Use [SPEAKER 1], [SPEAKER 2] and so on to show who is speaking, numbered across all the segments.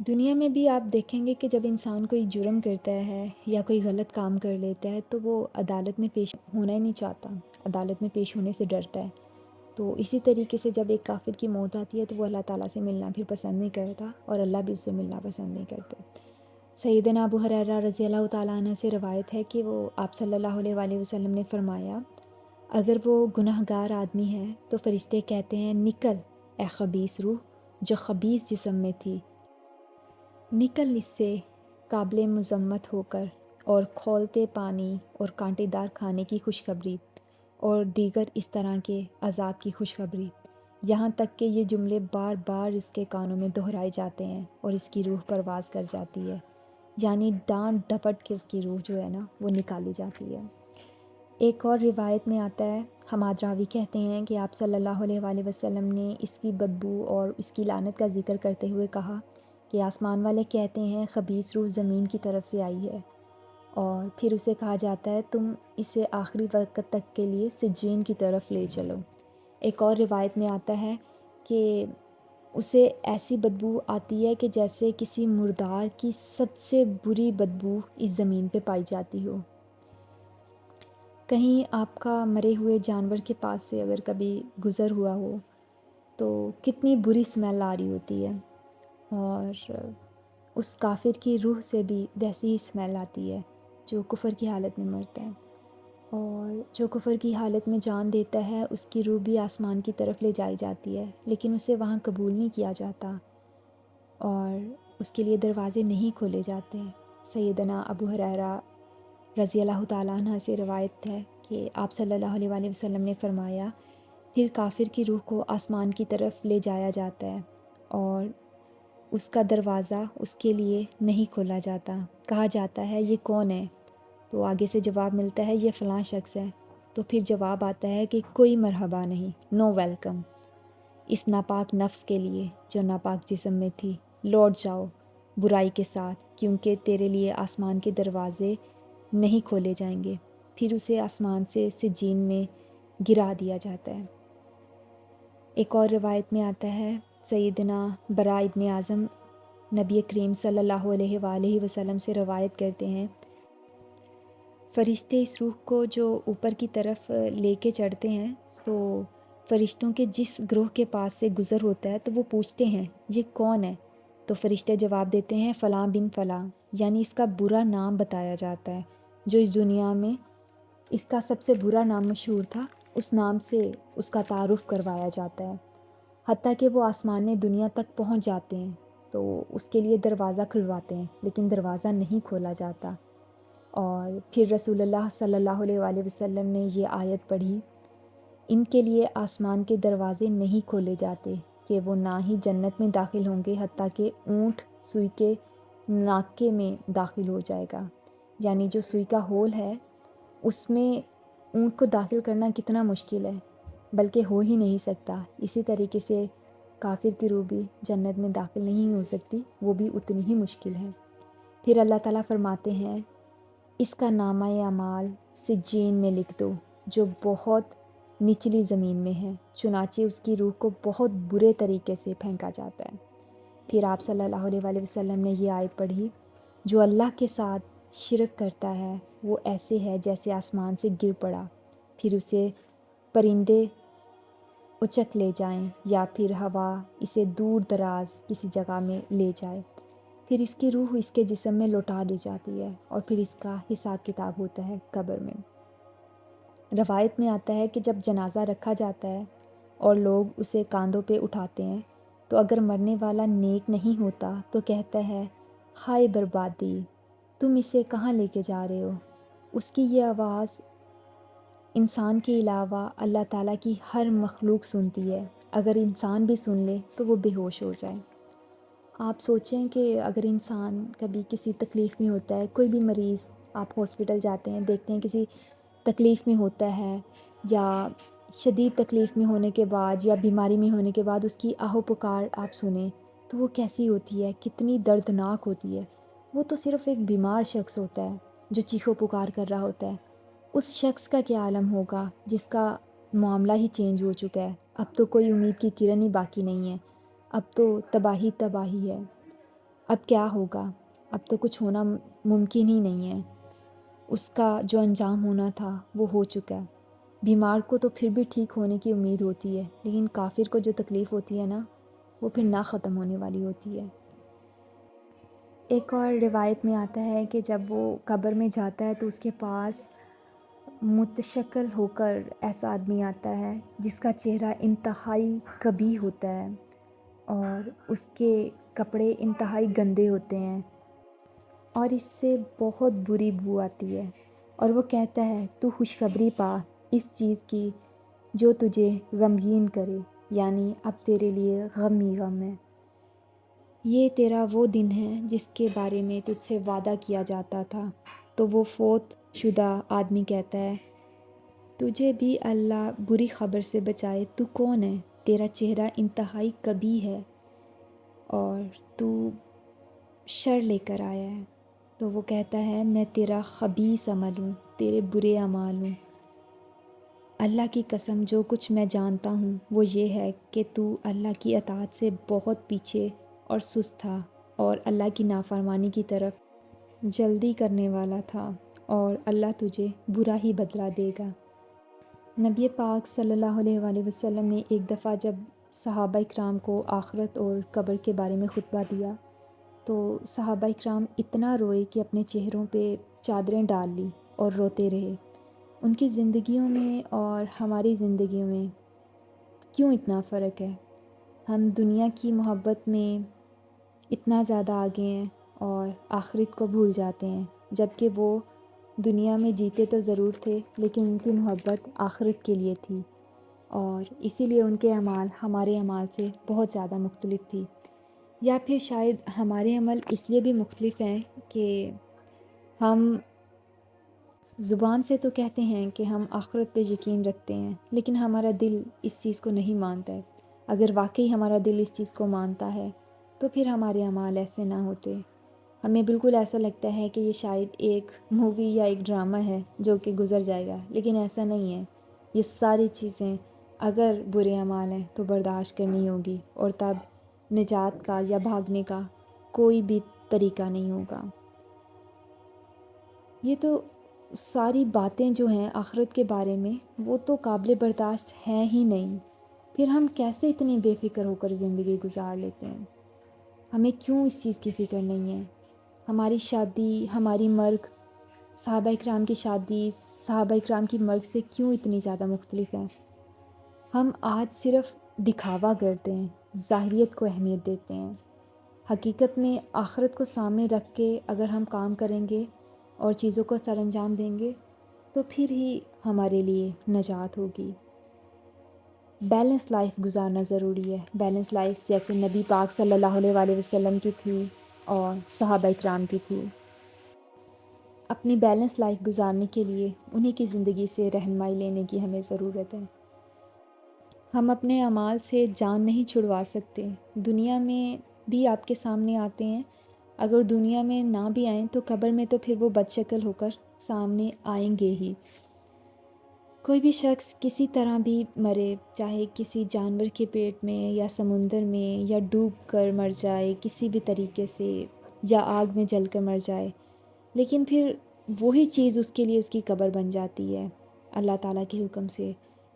[SPEAKER 1] دنیا میں بھی آپ دیکھیں گے کہ جب انسان کوئی جرم کرتا ہے یا کوئی غلط کام کر لیتا ہے تو وہ عدالت میں پیش ہونا ہی نہیں چاہتا، عدالت میں پیش ہونے سے ڈرتا ہے۔ تو اسی طریقے سے جب ایک کافر کی موت آتی ہے تو وہ اللہ تعالیٰ سے ملنا پھر پسند نہیں کرتا، اور اللہ بھی اس سے ملنا پسند نہیں کرتے۔ سیدنا ابو ہریرہ رضی اللہ تعالیٰ عنہ سے روایت ہے کہ وہ آپ صلی اللہ علیہ وآلہ وسلم نے فرمایا، اگر وہ گناہ گار آدمی ہے تو فرشتے کہتے ہیں نکل اے خبیث روح جو خبیث جسم میں تھی، نکل اس سے قابل مذمت ہو کر، اور کھولتے پانی اور کانٹے دار کھانے کی خوشخبری اور دیگر اس طرح کے عذاب کی خوشخبری، یہاں تک کہ یہ جملے بار بار اس کے کانوں میں دہرائے جاتے ہیں اور اس کی روح پرواز کر جاتی ہے، یعنی ڈانٹ ڈپٹ کے اس کی روح جو ہے نا وہ نکالی جاتی ہے۔ ایک اور روایت میں آتا ہے، حماد راوی کہتے ہیں کہ آپ صلی اللہ علیہ وآلہ وسلم نے اس کی بدبو اور اس کی لعنت کا ذکر کرتے ہوئے کہا کہ آسمان والے کہتے ہیں خبیث روح زمین کی طرف سے آئی ہے، اور پھر اسے کہا جاتا ہے تم اسے آخری وقت تک کے لیے سجین کی طرف لے چلو۔ ایک اور روایت میں آتا ہے کہ اسے ایسی بدبو آتی ہے کہ جیسے کسی مردار کی سب سے بری بدبو اس زمین پہ پائی جاتی ہو۔ کہیں آپ کا مرے ہوئے جانور کے پاس سے اگر کبھی گزر ہوا ہو تو کتنی بری اسمیل آ رہی ہوتی ہے، اور اس کافر کی روح سے بھی ویسی ہی اسمیل آتی ہے جو کفر کی حالت میں مرتا ہے، اور جو کفر کی حالت میں جان دیتا ہے اس کی روح بھی آسمان کی طرف لے جائی جاتی ہے، لیکن اسے وہاں قبول نہیں کیا جاتا اور اس کے لیے دروازے نہیں کھولے جاتے۔ سیدنا ابو ہریرہ رضی اللہ تعالیٰ عنہ سے روایت ہے کہ آپ صلی اللہ علیہ وآلہ وسلم نے فرمایا، پھر کافر کی روح کو آسمان کی طرف لے جایا جاتا ہے اور اس کا دروازہ اس کے لیے نہیں کھولا جاتا، کہا جاتا ہے یہ کون ہے؟ تو آگے سے جواب ملتا ہے یہ فلاں شخص ہے، تو پھر جواب آتا ہے کہ کوئی مرحبا نہیں، نو ویلکم، اس ناپاک نفس کے لیے جو ناپاک جسم میں تھی، لوٹ جاؤ برائی کے ساتھ، کیونکہ تیرے لیے آسمان کے دروازے نہیں کھولے جائیں گے۔ پھر اسے آسمان سے سجین میں گرا دیا جاتا ہے۔ ایک اور روایت میں آتا ہے، سیدنا براء ابن اعظم نبی کریم صلی اللہ علیہ وآلہ وسلم سے روایت کرتے ہیں، فرشتے اس روح کو جو اوپر کی طرف لے کے چڑھتے ہیں تو فرشتوں کے جس گروہ کے پاس سے گزر ہوتا ہے تو وہ پوچھتے ہیں یہ کون ہے؟ تو فرشتے جواب دیتے ہیں فلاں بن فلاں، یعنی اس کا برا نام بتایا جاتا ہے جو اس دنیا میں اس کا سب سے برا نام مشہور تھا، اس نام سے اس کا تعارف کروایا جاتا ہے، حتیٰ کہ وہ آسمان دنیا تک پہنچ جاتے ہیں تو اس کے لیے دروازہ کھلواتے ہیں لیکن دروازہ نہیں کھولا جاتا۔ اور پھر رسول اللہ صلی اللہ علیہ وآلہ وسلم نے یہ آیت پڑھی، ان کے لیے آسمان کے دروازے نہیں کھولے جاتے کہ وہ نہ ہی جنت میں داخل ہوں گے حتیٰ کہ اونٹ سوئی کے ناکے میں داخل ہو جائے گا، یعنی جو سوئی کا ہول ہے اس میں اونٹ کو داخل کرنا کتنا مشکل ہے، بلکہ ہو ہی نہیں سکتا، اسی طریقے سے کافر کی روح بھی جنت میں داخل نہیں ہو سکتی، وہ بھی اتنی ہی مشکل ہے۔ پھر اللہ تعالیٰ فرماتے ہیں اس کا نامہ اعمال سجین میں لکھ دو جو بہت نچلی زمین میں ہے، چنانچہ اس کی روح کو بہت برے طریقے سے پھینکا جاتا ہے۔ پھر آپ صلی اللہ علیہ وآلہ وسلم نے یہ آیت پڑھی، جو اللہ کے ساتھ شرک کرتا ہے وہ ایسے ہے جیسے آسمان سے گر پڑا، پھر اسے پرندے اچک لے جائیں یا پھر ہوا اسے دور دراز کسی جگہ میں لے جائے، پھر اس کی روح اس کے جسم میں لوٹا دی جاتی ہے اور پھر اس کا حساب کتاب ہوتا ہے قبر میں۔ روایت میں آتا ہے کہ جب جنازہ رکھا جاتا ہے اور لوگ اسے کاندھوں پہ اٹھاتے ہیں تو اگر مرنے والا نیک نہیں ہوتا تو کہتا ہے ہائے بربادی، تم اسے کہاں لے کے جا رہے ہو؟ اس کی یہ آواز انسان کے علاوہ اللہ تعالیٰ کی ہر مخلوق سنتی ہے، اگر انسان بھی سن لے تو وہ بے ہوش ہو جائے۔ آپ سوچیں کہ اگر انسان کبھی کسی تکلیف میں ہوتا ہے، کوئی بھی مریض، آپ ہاسپٹل جاتے ہیں دیکھتے ہیں کسی تکلیف میں ہوتا ہے یا شدید تکلیف میں ہونے کے بعد یا بیماری میں ہونے کے بعد اس کی آہ و پکار آپ سنیں تو وہ کیسی ہوتی ہے، کتنی دردناک ہوتی ہے۔ وہ تو صرف ایک بیمار شخص ہوتا ہے جو چیخ و پکار کر رہا ہوتا ہے، اس شخص کا کیا عالم ہوگا جس کا معاملہ ہی چینج ہو چکا ہے، اب تو کوئی امید کی کرن ہی باقی نہیں ہے، اب تو تباہی تباہی ہے۔ اب کیا ہوگا؟ اب تو کچھ ہونا ممکن ہی نہیں ہے۔ اس کا جو انجام ہونا تھا وہ ہو چکا ہے۔ بیمار کو تو پھر بھی ٹھیک ہونے کی امید ہوتی ہے، لیکن کافر کو جو تکلیف ہوتی ہے نا، وہ پھر نہ ختم ہونے والی ہوتی ہے۔ ایک اور روایت میں آتا ہے کہ جب وہ قبر میں جاتا ہے تو اس کے پاس متشکل ہو کر ایسا آدمی آتا ہے جس کا چہرہ انتہائی قبیح ہوتا ہے اور اس کے کپڑے انتہائی گندے ہوتے ہیں اور اس سے بہت بری بو آتی ہے، اور وہ کہتا ہے تو خوشخبری پا اس چیز کی جو تجھے غمگین کرے، یعنی اب تیرے لیے غم ہی غم ہے۔ یہ تیرا وہ دن ہے جس کے بارے میں تجھ سے وعدہ کیا جاتا تھا۔ تو وہ فوت شدہ آدمی کہتا ہے تجھے بھی اللہ بری خبر سے بچائے، تو کون ہے؟ تیرا چہرہ انتہائی قبیح ہے اور تو شر لے کر آیا ہے۔ تو وہ کہتا ہے میں تیرا خبیث عمل ہوں، تیرے برے اعمال ہوں۔ اللہ کی قسم جو کچھ میں جانتا ہوں وہ یہ ہے کہ تو اللہ کی اطاعت سے بہت پیچھے اور سست تھا اور اللہ کی نافرمانی کی طرف جلدی کرنے والا تھا، اور اللہ تجھے برا ہی بدلہ دے گا۔ نبی پاک صلی اللہ علیہ وآلہ وسلم نے ایک دفعہ جب صحابہ اکرام کو آخرت اور قبر کے بارے میں خطبہ دیا تو صحابہ اکرام اتنا روئے کہ اپنے چہروں پہ چادریں ڈال لی اور روتے رہے۔ ان کی زندگیوں میں اور ہماری زندگیوں میں کیوں اتنا فرق ہے؟ ہم دنیا کی محبت میں اتنا زیادہ آگے ہیں اور آخرت کو بھول جاتے ہیں، جبکہ وہ دنیا میں جیتے تو ضرور تھے لیکن ان کی محبت آخرت کے لیے تھی، اور اسی لیے ان کے اعمال ہمارے اعمال سے بہت زیادہ مختلف تھی۔ یا پھر شاید ہمارے عمل اس لیے بھی مختلف ہیں کہ ہم زبان سے تو کہتے ہیں کہ ہم آخرت پہ یقین رکھتے ہیں، لیکن ہمارا دل اس چیز کو نہیں مانتا ہے۔ اگر واقعی ہمارا دل اس چیز کو مانتا ہے تو پھر ہمارے اعمال ایسے نہ ہوتے۔ ہمیں بالکل ایسا لگتا ہے کہ یہ شاید ایک مووی یا ایک ڈرامہ ہے جو کہ گزر جائے گا، لیکن ایسا نہیں ہے۔ یہ ساری چیزیں اگر برے اعمال ہیں تو برداشت کرنی ہوگی، اور تب نجات کا یا بھاگنے کا کوئی بھی طریقہ نہیں ہوگا۔ یہ تو ساری باتیں جو ہیں آخرت کے بارے میں وہ تو قابل برداشت ہیں ہی نہیں، پھر ہم کیسے اتنے بے فکر ہو کر زندگی گزار لیتے ہیں؟ ہمیں کیوں اس چیز کی فکر نہیں ہے؟ ہماری شادی، ہماری مرگ، صحابہ اکرام کی شادی، صحابہ اکرام کی مرگ سے کیوں اتنی زیادہ مختلف ہیں؟ ہم آج صرف دکھاوا کرتے ہیں، ظاہریت کو اہمیت دیتے ہیں۔ حقیقت میں آخرت کو سامنے رکھ کے اگر ہم کام کریں گے اور چیزوں کو سر انجام دیں گے تو پھر ہی ہمارے لیے نجات ہوگی۔ بیلنس لائف گزارنا ضروری ہے، بیلنس لائف جیسے نبی پاک صلی اللہ علیہ وآلہ وسلم کی تھی اور صحابہ اکرام کی تھی۔ اپنی بیلنس لائف گزارنے کے لیے انہی کی زندگی سے رہنمائی لینے کی ہمیں ضرورت ہے۔ ہم اپنے اعمال سے جان نہیں چھڑوا سکتے، دنیا میں بھی آپ کے سامنے آتے ہیں، اگر دنیا میں نہ بھی آئیں تو قبر میں تو پھر وہ بد شکل ہو کر سامنے آئیں گے ہی۔ کوئی بھی شخص کسی طرح بھی مرے، چاہے کسی جانور کے پیٹ میں یا سمندر میں یا ڈوب کر مر جائے کسی بھی طریقے سے، یا آگ میں جل کر مر جائے، لیکن پھر وہی چیز اس کے لیے اس کی قبر بن جاتی ہے اللہ تعالیٰ کے حکم سے۔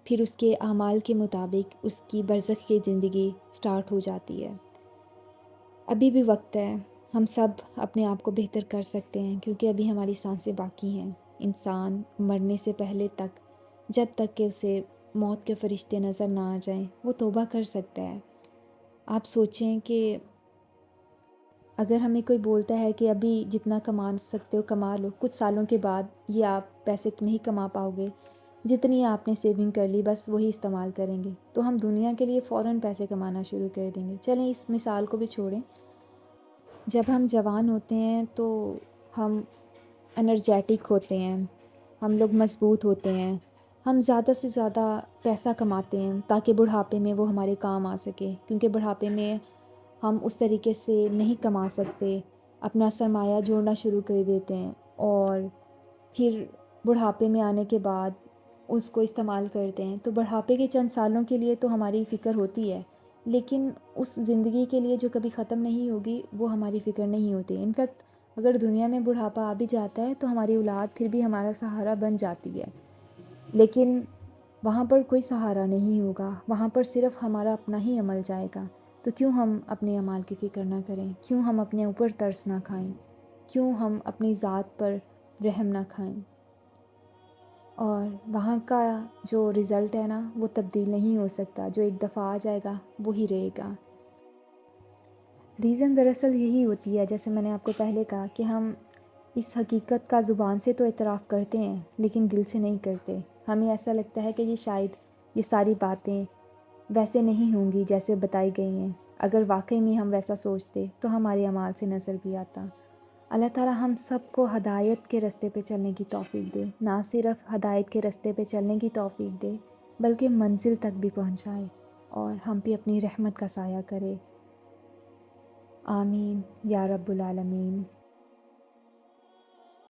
[SPEAKER 1] پھر اس کے اعمال کے مطابق اس کی برزخ کی زندگی سٹارٹ ہو جاتی ہے۔ ابھی بھی وقت ہے، ہم سب اپنے آپ کو بہتر کر سکتے ہیں کیونکہ ابھی ہماری سانسیں باقی ہیں۔ انسان مرنے سے پہلے تک، جب تک کہ اسے موت کے فرشتے نظر نہ آ جائیں، وہ توبہ کر سکتا ہے۔ آپ سوچیں کہ اگر ہمیں کوئی بولتا ہے کہ ابھی جتنا کما سکتے ہو کما لو، کچھ سالوں کے بعد یہ آپ پیسے نہیں کما پاؤ گے، جتنی آپ نے سیونگ کر لی بس وہی استعمال کریں گے، تو ہم دنیا کے لیے فوراً پیسے کمانا شروع کر دیں گے۔ چلیں اس مثال کو بھی چھوڑیں، جب ہم جوان ہوتے ہیں تو ہم انرجیٹک ہوتے ہیں، ہم لوگ مضبوط ہوتے ہیں، ہم زیادہ سے زیادہ پیسہ کماتے ہیں تاکہ بڑھاپے میں وہ ہمارے کام آ سکے، کیونکہ بڑھاپے میں ہم اس طریقے سے نہیں کما سکتے، اپنا سرمایہ جوڑنا شروع کر دیتے ہیں، اور پھر بڑھاپے میں آنے کے بعد اس کو استعمال کرتے ہیں۔ تو بڑھاپے کے چند سالوں کے لیے تو ہماری فکر ہوتی ہے لیکن اس زندگی کے لیے جو کبھی ختم نہیں ہوگی وہ ہماری فکر نہیں ہوتی. انفیکٹ اگر دنیا میں بڑھاپا آ بھی جاتا ہے تو ہماری اولاد پھر بھی ہمارا سہارا بن جاتی ہے، لیکن وہاں پر کوئی سہارا نہیں ہوگا، وہاں پر صرف ہمارا اپنا ہی عمل جائے گا. تو کیوں ہم اپنے اعمال کی فکر نہ کریں، کیوں ہم اپنے اوپر ترس نہ کھائیں، کیوں ہم اپنی ذات پر رحم نہ کھائیں. اور وہاں کا جو رزلٹ ہے نا وہ تبدیل نہیں ہو سکتا، جو ایک دفعہ آ جائے گا وہی رہے گا. ریزن دراصل یہی ہوتی ہے، جیسے میں نے آپ کو پہلے کہا، کہ ہم اس حقیقت کا زبان سے تو اعتراف کرتے ہیں لیکن دل سے نہیں کرتے. ہمیں ایسا لگتا ہے کہ یہ شاید یہ ساری باتیں ویسے نہیں ہوں گی جیسے بتائی گئی ہیں. اگر واقعی میں ہم ویسا سوچتے تو ہمارے اعمال سے نظر بھی آتا. اللہ تعالیٰ ہم سب کو ہدایت کے راستے پہ چلنے کی توفیق دے، نہ صرف ہدایت کے راستے پہ چلنے کی توفیق دے بلکہ منزل تک بھی پہنچائے اور ہم پہ اپنی رحمت کا سایہ کرے. آمین یا رب العالمین.